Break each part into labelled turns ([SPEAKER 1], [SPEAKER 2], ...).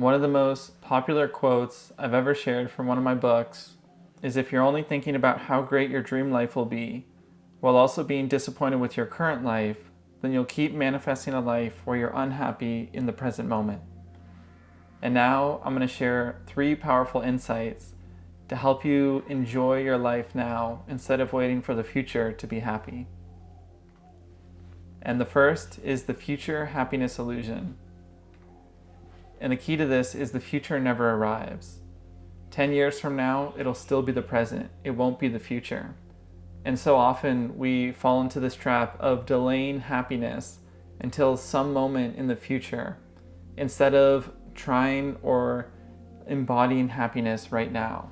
[SPEAKER 1] One of the most popular quotes I've ever shared from one of my books is, if you're only thinking about how great your dream life will be, while also being disappointed with your current life, then you'll keep manifesting a life where you're unhappy in the present moment. And now I'm going to share 3 powerful insights to help you enjoy your life now instead of waiting for the future to be happy. And the first is the future happiness illusion. And the key to this is the future never arrives. 10 years from now, it'll still be the present. It won't be the future. And so often we fall into this trap of delaying happiness until some moment in the future, instead of trying or embodying happiness right now.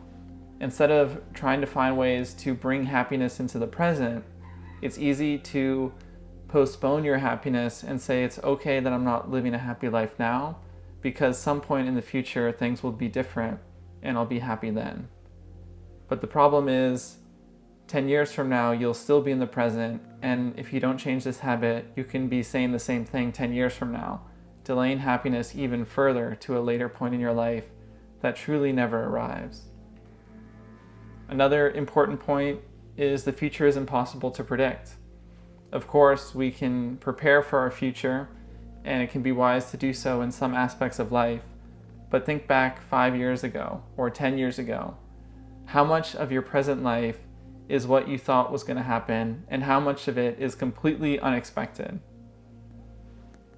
[SPEAKER 1] Instead of trying to find ways to bring happiness into the present, it's easy to postpone your happiness and say it's okay that I'm not living a happy life now, because some point in the future things will be different and I'll be happy then. But the problem is, 10 years from now you'll still be in the present, and if you don't change this habit, you can be saying the same thing 10 years from now, delaying happiness even further to a later point in your life that truly never arrives. Another important point is the future is impossible to predict. Of course, we can prepare for our future, and it can be wise to do so in some aspects of life. But think back 5 years ago or 10 years ago. How much of your present life is what you thought was going to happen, and how much of it is completely unexpected?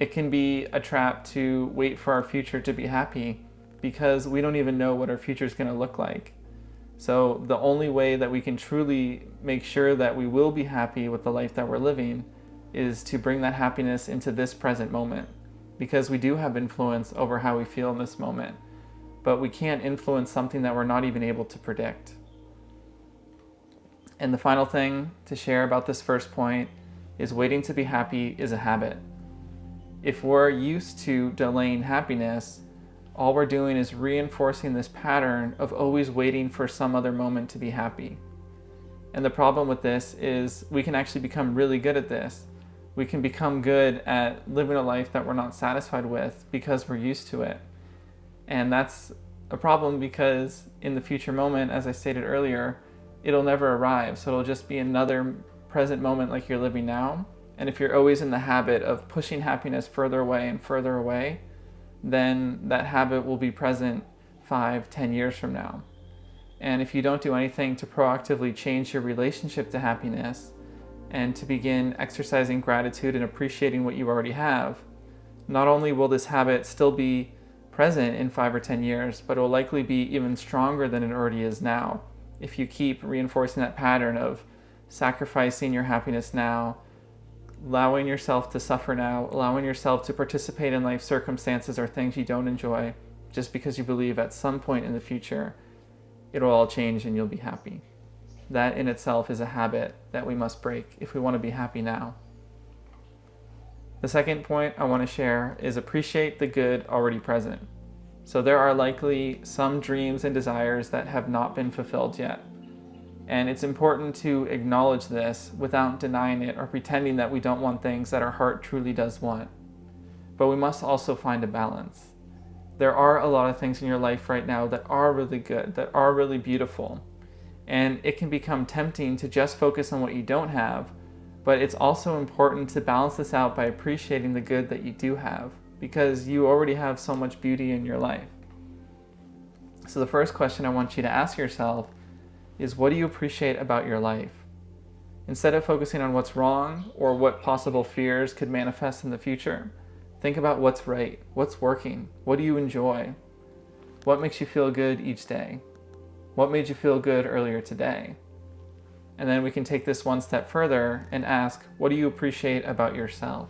[SPEAKER 1] It can be a trap to wait for our future to be happy because we don't even know what our future is going to look like. So the only way that we can truly make sure that we will be happy with the life that we're living is to bring that happiness into this present moment, because we do have influence over how we feel in this moment, but we can't influence something that we're not even able to predict. And the final thing to share about this first point is waiting to be happy is a habit. If we're used to delaying happiness, all we're doing is reinforcing this pattern of always waiting for some other moment to be happy. And the problem with this is we can actually become really good at this. We can become good at living a life that we're not satisfied with because we're used to it. And that's a problem because in the future moment, as I stated earlier, it'll never arrive. So it'll just be another present moment like you're living now. And if you're always in the habit of pushing happiness further away and further away, then that habit will be present 5, 10 years from now. And if you don't do anything to proactively change your relationship to happiness and to begin exercising gratitude and appreciating what you already have, not only will this habit still be present in 5 or 10 years, but it will likely be even stronger than it already is now if you keep reinforcing that pattern of sacrificing your happiness now, allowing yourself to suffer now, allowing yourself to participate in life circumstances or things you don't enjoy just because you believe at some point in the future it'll all change and you'll be happy. That in itself is a habit that we must break if we want to be happy now. The second point I want to share is appreciate the good already present. So there are likely some dreams and desires that have not been fulfilled yet. And it's important to acknowledge this without denying it or pretending that we don't want things that our heart truly does want. But we must also find a balance. There are a lot of things in your life right now that are really good, that are really beautiful. And it can become tempting to just focus on what you don't have, but it's also important to balance this out by appreciating the good that you do have, because you already have so much beauty in your life. So the first question I want you to ask yourself is, what do you appreciate about your life? Instead of focusing on what's wrong or what possible fears could manifest in the future, think about what's right, what's working, what do you enjoy, what makes you feel good each day, what made you feel good earlier today. And then we can take this one step further and ask, what do you appreciate about yourself?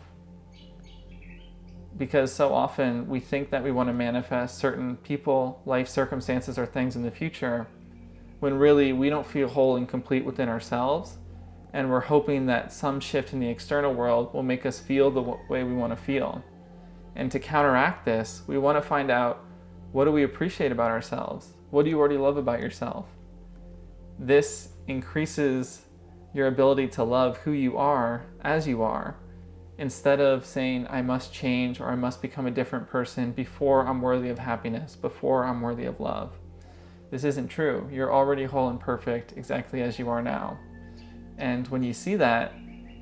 [SPEAKER 1] Because so often we think that we want to manifest certain people, life circumstances, or things in the future, when really we don't feel whole and complete within ourselves, and we're hoping that some shift in the external world will make us feel the way we want to feel. And to counteract this, we want to find out, what do we appreciate about ourselves? What do you already love about yourself? This increases your ability to love who you are as you are, instead of saying, I must change or I must become a different person before I'm worthy of happiness, before I'm worthy of love. This isn't true. You're already whole and perfect exactly as you are now. And when you see that,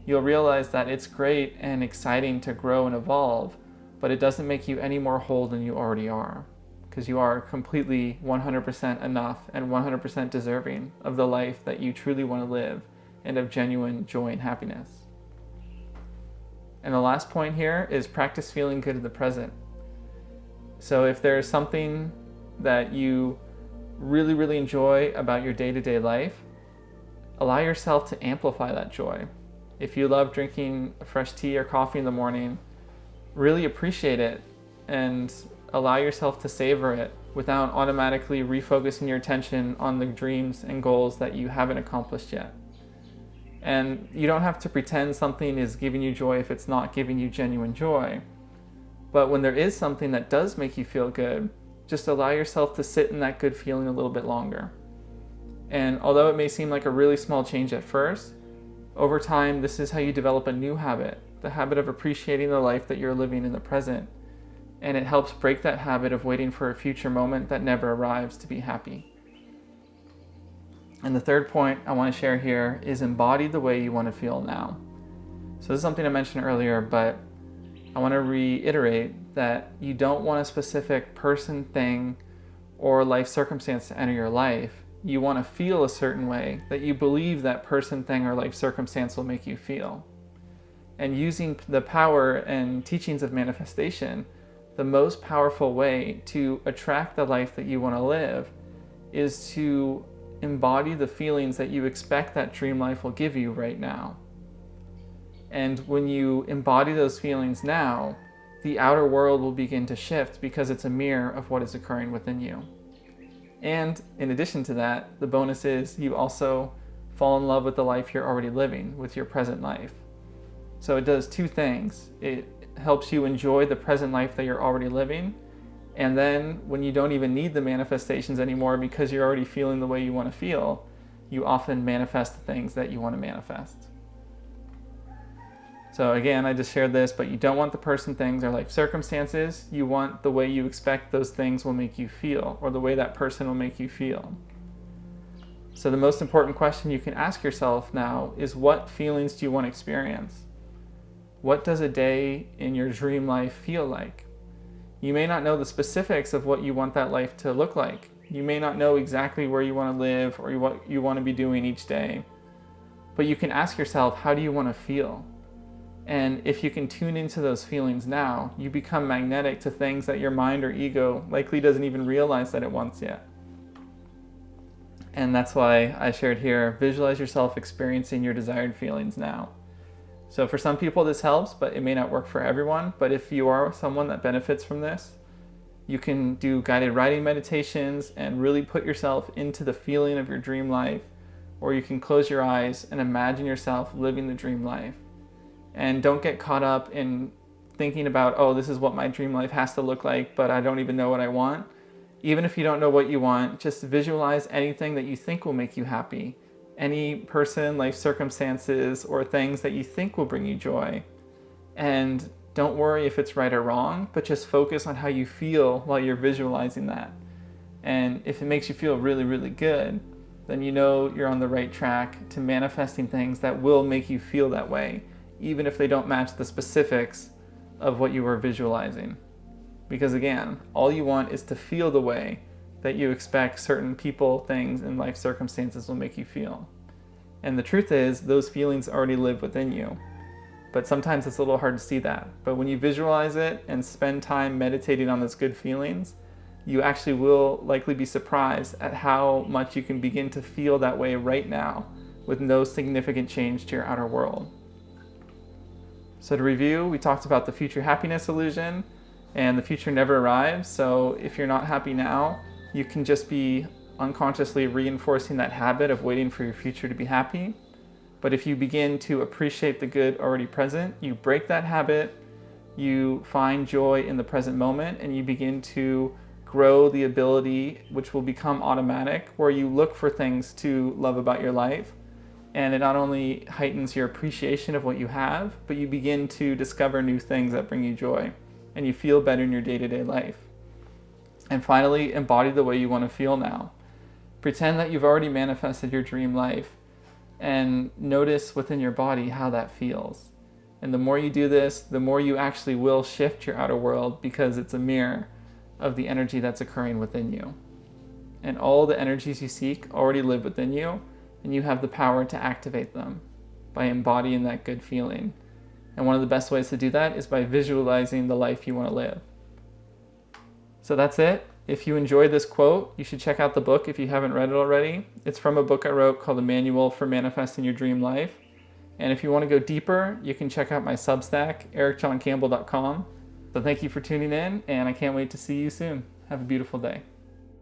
[SPEAKER 1] you'll realize that it's great and exciting to grow and evolve, but it doesn't make you any more whole than you already are, because you are completely 100% enough and 100% deserving of the life that you truly want to live and of genuine joy and happiness. And the last point here is practice feeling good in the present. So if there's something that you really, really enjoy about your day-to-day life, allow yourself to amplify that joy. If you love drinking fresh tea or coffee in the morning, really appreciate it and allow yourself to savor it without automatically refocusing your attention on the dreams and goals that you haven't accomplished yet. And you don't have to pretend something is giving you joy if it's not giving you genuine joy. But when there is something that does make you feel good, just allow yourself to sit in that good feeling a little bit longer. And although it may seem like a really small change at first, over time, this is how you develop a new habit, the habit of appreciating the life that you're living in the present. And it helps break that habit of waiting for a future moment that never arrives to be happy. And the third point I want to share here is embody the way you want to feel now. So this is something I mentioned earlier, but I want to reiterate that you don't want a specific person, thing, or life circumstance to enter your life. You want to feel a certain way that you believe that person, thing, or life circumstance will make you feel. And using the power and teachings of manifestation, the most powerful way to attract the life that you want to live is to embody the feelings that you expect that dream life will give you right now. And when you embody those feelings now, the outer world will begin to shift because it's a mirror of what is occurring within you. And in addition to that, the bonus is you also fall in love with the life you're already living, with your present life. So it does two things. It helps you enjoy the present life that you're already living. And then when you don't even need the manifestations anymore because you're already feeling the way you want to feel, you often manifest the things that you want to manifest. So again, I just shared this, but you don't want the person, things, or life circumstances. You want the way you expect those things will make you feel, or the way that person will make you feel. So the most important question you can ask yourself now is, what feelings do you want to experience? What does a day in your dream life feel like? You may not know the specifics of what you want that life to look like. You may not know exactly where you want to live or what you want to be doing each day. But you can ask yourself, how do you want to feel? And if you can tune into those feelings now, you become magnetic to things that your mind or ego likely doesn't even realize that it wants yet. And that's why I shared here, visualize yourself experiencing your desired feelings now. So for some people this helps, but it may not work for everyone. But if you are someone that benefits from this, you can do guided writing meditations and really put yourself into the feeling of your dream life, or you can close your eyes and imagine yourself living the dream life. And don't get caught up in thinking about, oh, this is what my dream life has to look like, but I don't even know what I want. Even if you don't know what you want, just visualize anything that you think will make you happy. Any person, life circumstances, or things that you think will bring you joy. And don't worry if it's right or wrong, but just focus on how you feel while you're visualizing that. And if it makes you feel really, really good, then you know you're on the right track to manifesting things that will make you feel that way, even if they don't match the specifics of what you were visualizing. Because again, all you want is to feel the way that you expect certain people, things, and life circumstances will make you feel. And the truth is, those feelings already live within you. But sometimes it's a little hard to see that. But when you visualize it and spend time meditating on those good feelings, you actually will likely be surprised at how much you can begin to feel that way right now with no significant change to your outer world. So to review, we talked about the future happiness illusion, and the future never arrives. So if you're not happy now, you can just be unconsciously reinforcing that habit of waiting for your future to be happy. But if you begin to appreciate the good already present, you break that habit, you find joy in the present moment, and you begin to grow the ability, which will become automatic, where you look for things to love about your life. And it not only heightens your appreciation of what you have, but you begin to discover new things that bring you joy, and you feel better in your day-to-day life. And finally, embody the way you want to feel now. Pretend that you've already manifested your dream life, and notice within your body how that feels. And the more you do this, the more you actually will shift your outer world, because it's a mirror of the energy that's occurring within you. And all the energies you seek already live within you, and you have the power to activate them by embodying that good feeling. And one of the best ways to do that is by visualizing the life you want to live. So that's it. If you enjoyed this quote, you should check out the book if you haven't read it already. It's from a book I wrote called A Manual for Manifesting Your Dream Life. And if you want to go deeper, you can check out my Substack, ericjohncampbell.com. So thank you for tuning in, and I can't wait to see you soon. Have a beautiful day.